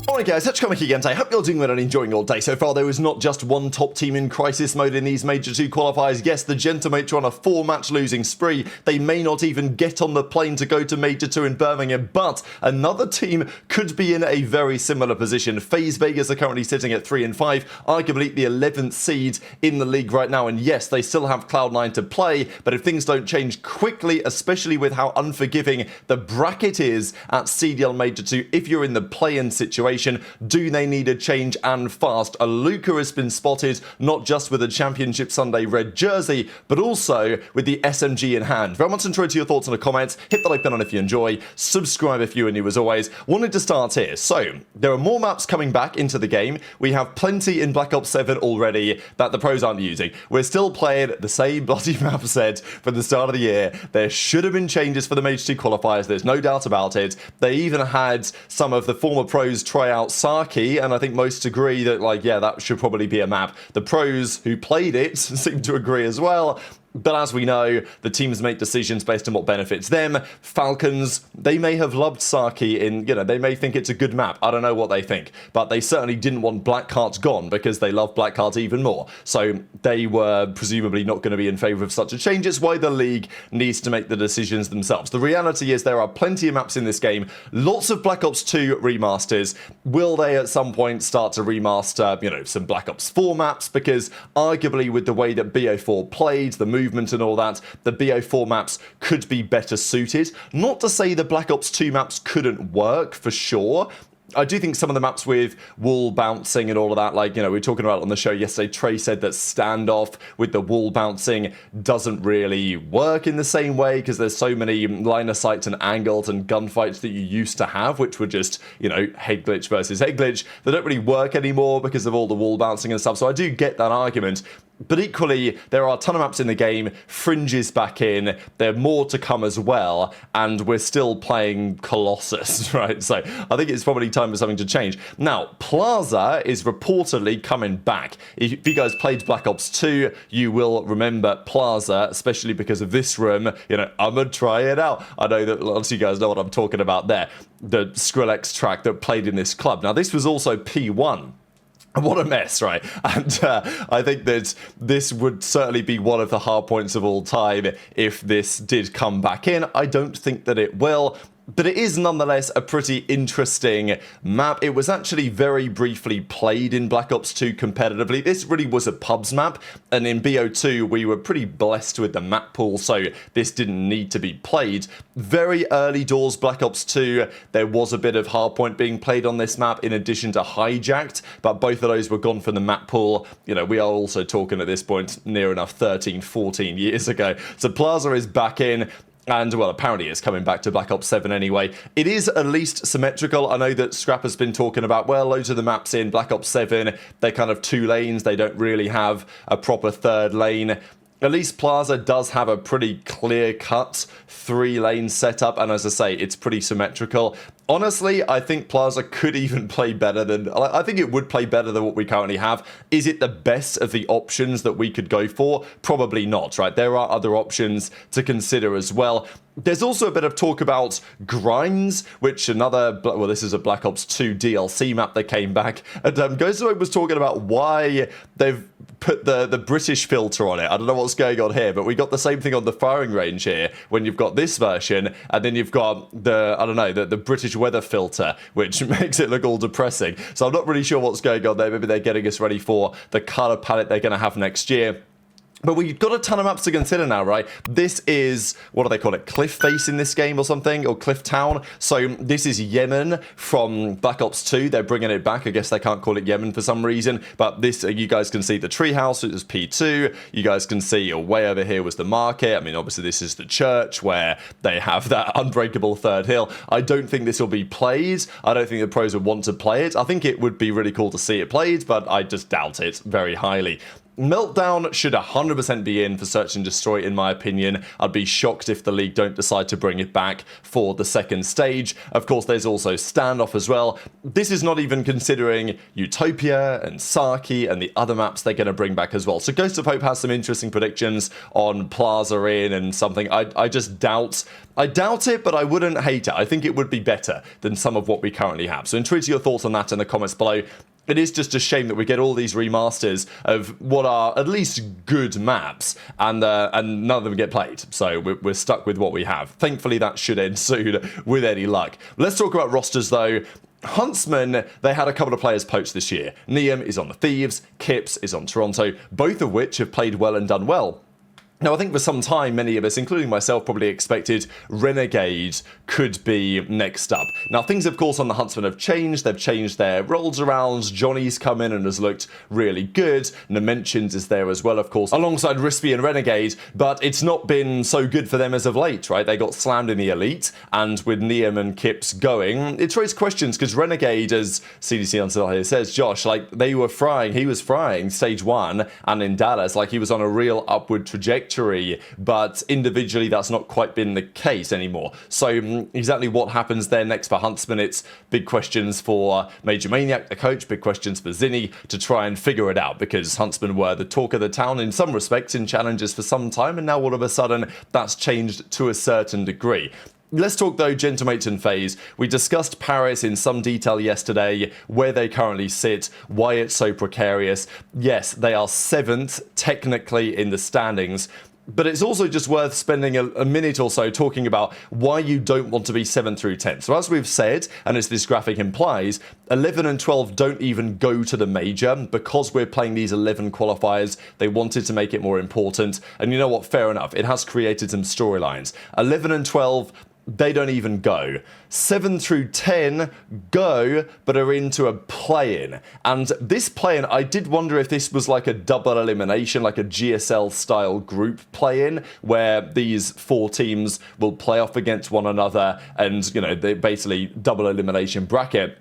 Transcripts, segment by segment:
Alright guys, HyDra again today. Hope you're doing well and enjoying your day so far. There is not just one top team in crisis mode in these Major 2 qualifiers. Yes, the Gentlemates are on a 4-match losing spree. They may not even get on the plane to go to Major 2 in Birmingham, but another team could be in a very similar position. FaZe Vegas are currently sitting at 3 and 5, arguably the 11th seed in the league right now. And yes, they still have Cloud9 to play, but if things don't change quickly, especially with how unforgiving the bracket is at CDL Major 2, if you're in the play-in situation, do they need a change and fast? Alluka has been spotted not just with a Championship Sunday red jersey, but also with the SMG in hand. Very much enjoyed your thoughts in the comments. Hit the like button if you enjoy. Subscribe if you are new as always. Wanted to start here. So, there are more maps coming back into the game. We have plenty in Black Ops 7 already that the pros aren't using. We're still playing the same bloody map set from the start of the year. There should have been changes for the Major 2 qualifiers. There's no doubt about it. They even had some of the former pros try out Saki, and I think most agree that, like, yeah, that should probably be a map. The pros who played it seem to agree as well. But as we know, the teams make decisions based on what benefits them. Falcons, they may have loved Saki in, they may think it's a good map. I don't know what they think. But they certainly didn't want black cards gone because they love black cards even more. So they were presumably not going to be in favour of such a change. It's why the league needs to make the decisions themselves. The reality is there are plenty of maps in this game. Lots of Black Ops 2 remasters. Will they at some point start to remaster, some Black Ops 4 maps? Because arguably with the way that BO4 played, the movement and all that, the BO4 maps could be better suited. Not to say the Black Ops 2 maps couldn't work, for sure. I do think some of the maps with wall bouncing and all of that, like, we were talking about on the show yesterday, Trey said that standoff with the wall bouncing doesn't really work in the same way because there's so many line of sights and angles and gunfights that you used to have, which were just, head glitch versus head glitch. They don't really work anymore because of all the wall bouncing and stuff, so I do get that argument. But equally, there are a ton of maps in the game, Fringe is back in, there are more to come as well, and we're still playing Colossus, right? So I think it's probably time for something to change. Now, Plaza is reportedly coming back. If you guys played Black Ops 2, you will remember Plaza, especially because of this room. I'm going to try it out. I know that lots of you guys know what I'm talking about there. The CleanX track that played in this club. Now, this was also P1. What a mess, right? And I think that this would certainly be one of the hard points of all time if this did come back in. I don't think that it will. But it is nonetheless a pretty interesting map. It was actually very briefly played in Black Ops 2 competitively. This really was a pubs map, and in BO2 we were pretty blessed with the map pool, so this didn't need to be played. Very early doors Black Ops 2, there was a bit of hardpoint being played on this map in addition to hijacked, but both of those were gone from the map pool. We are also talking at this point near enough 13, 14 years ago. So Plaza is back in. And, well, apparently it's coming back to Black Ops 7 anyway. It is at least symmetrical. I know that Scrap has been talking about, well, loads of the maps in Black Ops 7, they're kind of 2 lanes. They don't really have a proper 3rd lane. At least Plaza does have a pretty clear-cut 3-lane setup, and as I say, it's pretty symmetrical. Honestly, I think Plaza could even play better than... I think it would play better than what we currently have. Is it the best of the options that we could go for? Probably not, right? There are other options to consider as well. There's also a bit of talk about Grinds, which this is a Black Ops 2 DLC map that came back. And Ghosty was talking about why they've put the British filter on it. I don't know what's going on here, but we got the same thing on the firing range here when you've got this version, and then you've got the British weather filter, which makes it look all depressing. So I'm not really sure what's going on there. Maybe they're getting us ready for the color palette they're going to have next year. But we've got a ton of maps to consider now, right? This is, what do they call it, Cliff Face in this game or something, or Cliff Town. So this is Yemen from Black Ops 2. They're bringing it back. I guess they can't call it Yemen for some reason. But this, you guys can see the treehouse. It was P2. You guys can see way over here was the market. I mean, obviously this is the church where they have that unbreakable 3rd hill. I don't think this will be played. I don't think the pros would want to play it. I think it would be really cool to see it played, but I just doubt it very highly. Meltdown should 100% be in for Search and Destroy, in my opinion. I'd be shocked if the league don't decide to bring it back for the second stage. Of course, there's also Standoff as well. This is not even considering Utopia and Saki and the other maps they're going to bring back as well. So Ghost of Hope has some interesting predictions on Plaza Inn and something. I just doubt it, but I wouldn't hate it. I think it would be better than some of what we currently have. So intrigued to your thoughts on that in the comments below. It is just a shame that we get all these remasters of what are at least good maps, and none of them get played. So we're stuck with what we have. Thankfully, that should end soon with any luck. Let's talk about rosters, though. Huntsman, they had a couple of players poached this year. Nium is on the Thieves, Kips is on Toronto, both of which have played well and done well. Now, I think for some time, many of us, including myself, probably expected Renegade could be next up. Now, things, of course, on the Huntsman have changed. They've changed their roles around. Johnny's come in and has looked really good. Nementions is there as well, of course, alongside Rispy and Renegade, but it's not been so good for them as of late, right? They got slammed in the Elite, and with Nium and Kips going, it's raised questions, because Renegade, as CDC on here says, Josh, like, they were frying, he was frying stage 1, and in Dallas, like, he was on a real upward trajectory, but individually that's not quite been the case anymore. So exactly what happens there next for Huntsman, it's big questions for Major Maniac, the coach, big questions for Zinni to try and figure it out, because Huntsman were the talk of the town in some respects in challenges for some time, and now all of a sudden that's changed to a certain degree. Let's talk, though, Gentlemates and FaZe. We discussed Paris in some detail yesterday, where they currently sit, why it's so precarious. Yes, they are 7th, technically, in the standings, but it's also just worth spending a minute or so talking about why you don't want to be 7 through 10. So as we've said, and as this graphic implies, 11 and 12 don't even go to the major. Because we're playing these 11 qualifiers, they wanted to make it more important. And you know what? Fair enough. It has created some storylines. 11 and 12... they don't even go. 7 through 10 go, but are into a play-in. And this play-in, I did wonder if this was like a double elimination, like a GSL-style group play-in, where these 4 teams will play off against one another and, you know, they basically double elimination bracket.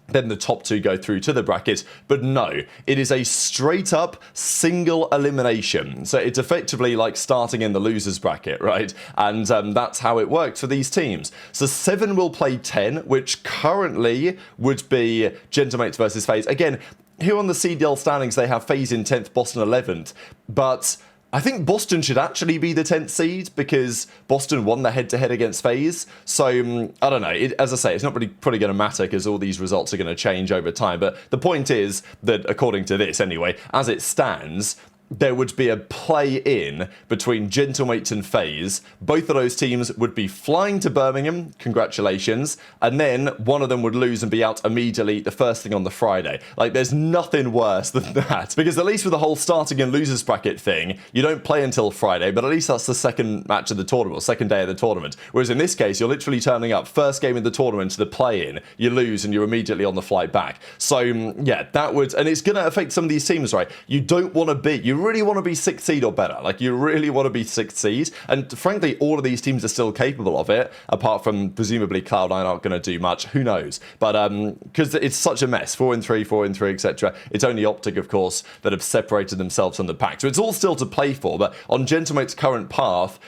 Then the top 2 go through to the bracket, but no, it is a straight up single elimination. So it's effectively like starting in the losers bracket, right? And that's how it works for these teams. So 7 will play 10, which currently would be Gentlemates versus FaZe. Again, here on the CDL standings, they have FaZe in 10th, Boston 11th, but I think Boston should actually be the 10th seed, because Boston won the head-to-head against FaZe. So, I don't know. As I say, it's not really probably going to matter, because all these results are going to change over time. But the point is that, according to this anyway, as it stands, there would be a play-in between Gentlemates and FaZe. Both of those teams would be flying to Birmingham, congratulations, and then one of them would lose and be out immediately the first thing on the Friday. Like, there's nothing worse than that, because at least with the whole starting in losers bracket thing, you don't play until Friday, but at least that's the second match of the tournament, or second day of the tournament. Whereas in this case, you're literally turning up, first game of the tournament to the play-in, you lose and you're immediately on the flight back. So yeah, that would, and it's going to affect some of these teams, right? You don't want to be, you really want to be 6th seed or better. Like, you really want to be 6th seed. And frankly, all of these teams are still capable of it, apart from presumably Cloud9 aren't going to do much. Who knows? But because it's such a mess, 4 and 3, 4 and 3, etc. It's only OpTic, of course, that have separated themselves from the pack. So it's all still to play for. But on Gentlemate's current path,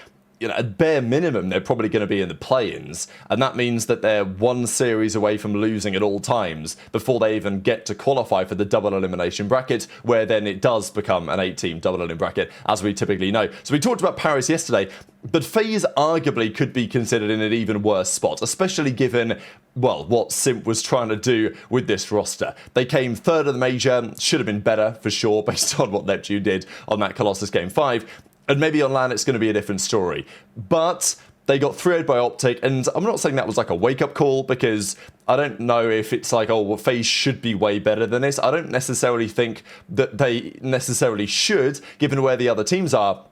you know, at bare minimum, they're probably going to be in the play-ins, and that means that they're 1 series away from losing at all times before they even get to qualify for the double elimination bracket, where then it does become an 8-team double elimination bracket, as we typically know. So we talked about Paris yesterday, but FaZe arguably could be considered in an even worse spot, especially given, well, what Simp was trying to do with this roster. They came 3rd of the major, should have been better for sure, based on what Neptune did on that Colossus Game 5. And maybe on LAN it's going to be a different story. But they got 3-0'd by OpTic, and I'm not saying that was like a wake-up call, because I don't know if it's like, oh, well, FaZe should be way better than this. I don't necessarily think that they necessarily should, given where the other teams are.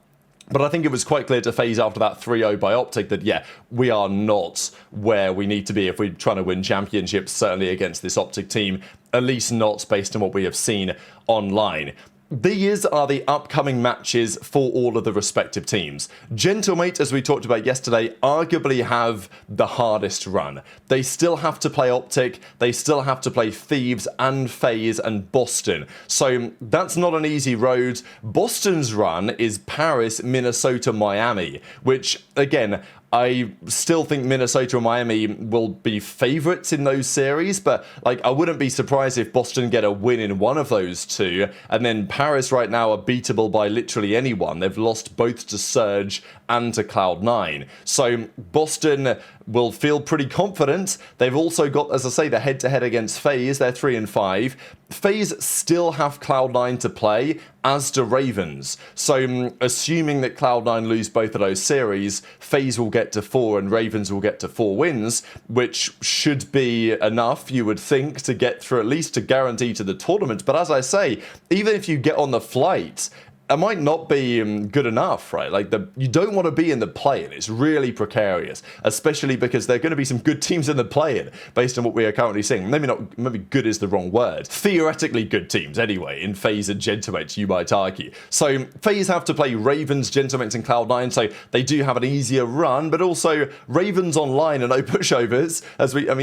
But I think it was quite clear to FaZe after that 3-0 by OpTic that, yeah, we are not where we need to be if we're trying to win championships, certainly against this OpTic team, at least not based on what we have seen online. these are the upcoming matches for all of the respective teams. Gentlemate, as we talked about yesterday, arguably have the hardest run. They still have to play OpTic, they still have to play Thieves and FaZe and Boston. So that's not an easy road. Boston's run is Paris, Minnesota, Miami, which, again, I still think Minnesota and Miami will be favourites in those series, but like I wouldn't be surprised if Boston get a win in one of those two, and then Paris right now are beatable by literally anyone. They've lost both to Surge and to Cloud9. So Boston will feel pretty confident. They've also got, as I say, the head-to-head against FaZe. They're 3-5. FaZe still have Cloud9 to play, as do Ravens. So assuming that Cloud9 lose both of those series, FaZe will get to 4 and Ravens will get to 4 wins, which should be enough, you would think, to get through, at least to guarantee to the tournament. But as I say, even if you get on the flight, it might not be good enough, right? Like, you don't want to be in the play-in. It's really precarious, especially because there are going to be some good teams in the play-in, based on what we are currently seeing. Maybe good is the wrong word. Theoretically good teams, anyway, in FaZe and Gentlemate, you might argue. So FaZe have to play Ravens, Gentlemates, and Cloud9, so they do have an easier run, but also Ravens online and no pushovers,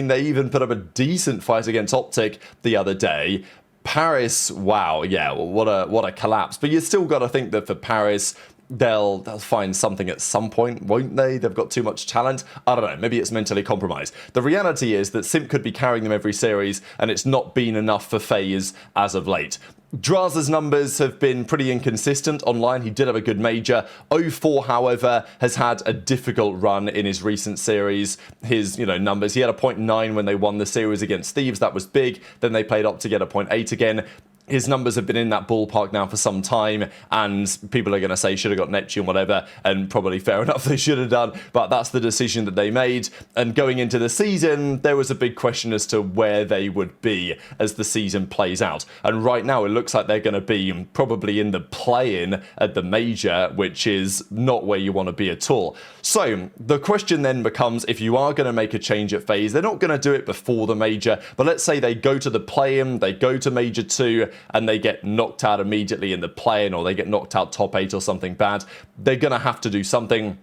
they even put up a decent fight against OpTic the other day. Paris, wow, yeah, what a collapse. But you still got to think that for Paris, they'll find something at some point, won't they? They've got too much talent. I don't know, maybe it's mentally compromised. The reality is that Simp could be carrying them every series, and it's not been enough for FaZe as of late. Drazah's numbers have been pretty inconsistent online. He did have a good major. 04, however, has had a difficult run in his recent series. His, numbers, he had a 0.9 when they won the series against Thieves. That was big. Then they played up to get a 0.8 again. His numbers have been in that ballpark now for some time, and people are going to say should have got Neptune, whatever, and probably fair enough, they should have done, but that's the decision that they made. And going into the season, there was a big question as to where they would be as the season plays out. And right now, it looks like they're going to be probably in the play-in at the major, which is not where you want to be at all. So the question then becomes, if you are going to make a change at FaZe, they're not going to do it before the major, but let's say they go to the play-in, they go to Major 2, and they get knocked out immediately in the play-in, or they get knocked out top 8 or something bad, they're going to have to do something.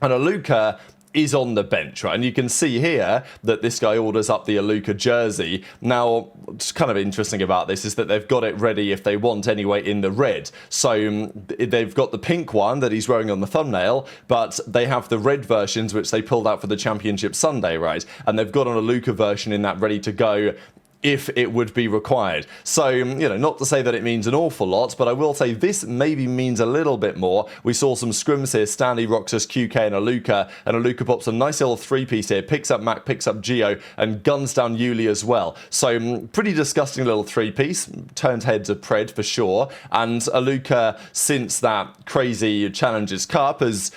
And Alluka is on the bench, right? And you can see here that this guy orders up the Alluka jersey. Now, what's kind of interesting about this is that they've got it ready if they want anyway in the red. So they've got the pink one that he's wearing on the thumbnail, but they have the red versions which they pulled out for the Championship Sunday, right? And they've got an Alluka version in that ready to go if it would be required. So, not to say that it means an awful lot, but I will say this maybe means a little bit more. We saw some scrims here, Stanley, Roxas, QK, and Alluka pops a nice little 3-piece here, picks up Mac, picks up Geo, and guns down YuLi as well. So, pretty disgusting little 3-piece, turned heads of Pred for sure, and Alluka, since that crazy Challengers Cup, has,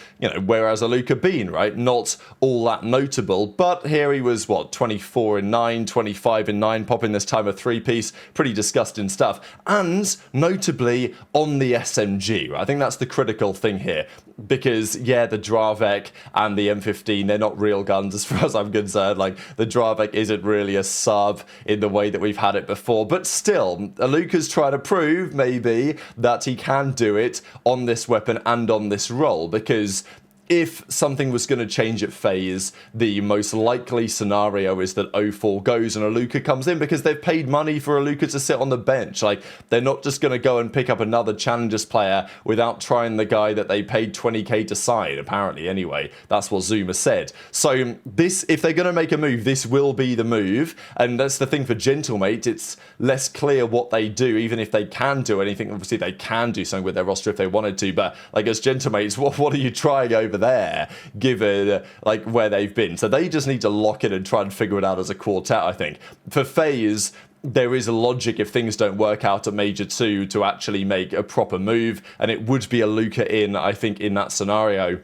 whereas Alluka been, right? Not all that notable, but here he was, 24 in 9, 25 in 9, popping this time a 3-piece, pretty disgusting stuff, and notably on the SMG, right? I think that's the critical thing here, because yeah, the Dravek and the M15, they're not real guns as far as I'm concerned. Like, the Dravek isn't really a sub in the way that we've had it before, but still, Alluka's trying to prove maybe that he can do it on this weapon and on this role, because if something was going to change at FaZe, the most likely scenario is that 04 goes and Alluka comes in, because they've paid money for Alluka to sit on the bench. Like, they're not just going to go and pick up another Challengers player without trying the guy that they paid 20k to sign, apparently, anyway. That's what Zuma said. So this, if they're going to make a move, this will be the move, and that's the thing for Gentlemate. It's less clear what they do, even if they can do anything. Obviously, they can do something with their roster if they wanted to, but like, as Gentlemates, what are you trying over there, given like where they've been? So they just need to lock it and try and figure it out as a quartet, I think. For FaZe, there is a logic if things don't work out at Major 2 to actually make a proper move, and it would be Alluka in, I think, in that scenario.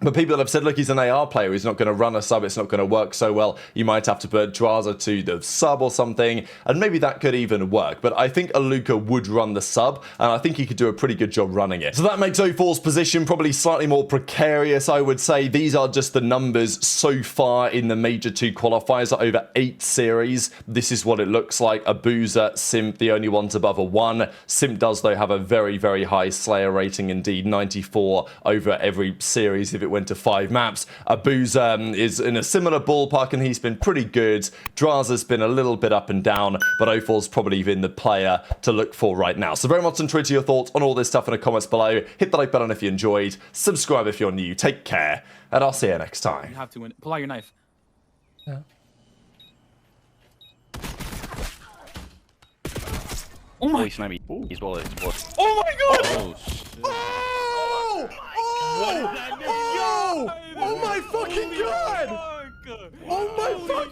But people have said, look, he's an AR player, he's not going to run a sub, it's not going to work so well. You might have to put Drazah to the sub or something, and maybe that could even work. But I think Alluka would run the sub, and I think he could do a pretty good job running it. So that makes O4's position probably slightly more precarious, I would say. These are just the numbers so far in the Major 2 qualifiers, over 8 series. This is what it looks like. Abuzah, Simp, the only ones above a 1. Simp does, though, have a very, very high Slayer rating indeed, 94 over every series if it went to 5 maps. Abuzah is in a similar ballpark, and he's been pretty good. Drazah's been a little bit up and down, but O4's probably been the player to look for right now. So very much enjoy your thoughts on all this stuff in the comments below. Hit the like button if you enjoyed. Subscribe if you're new. Take care, and I'll see you next time. You have to win. Pull out your knife. Yeah. Oh my! He's sniping. He's bullet. Oh my god! Oh shit. Oh! Oh! Oh! Oh my fucking god! Oh my fucking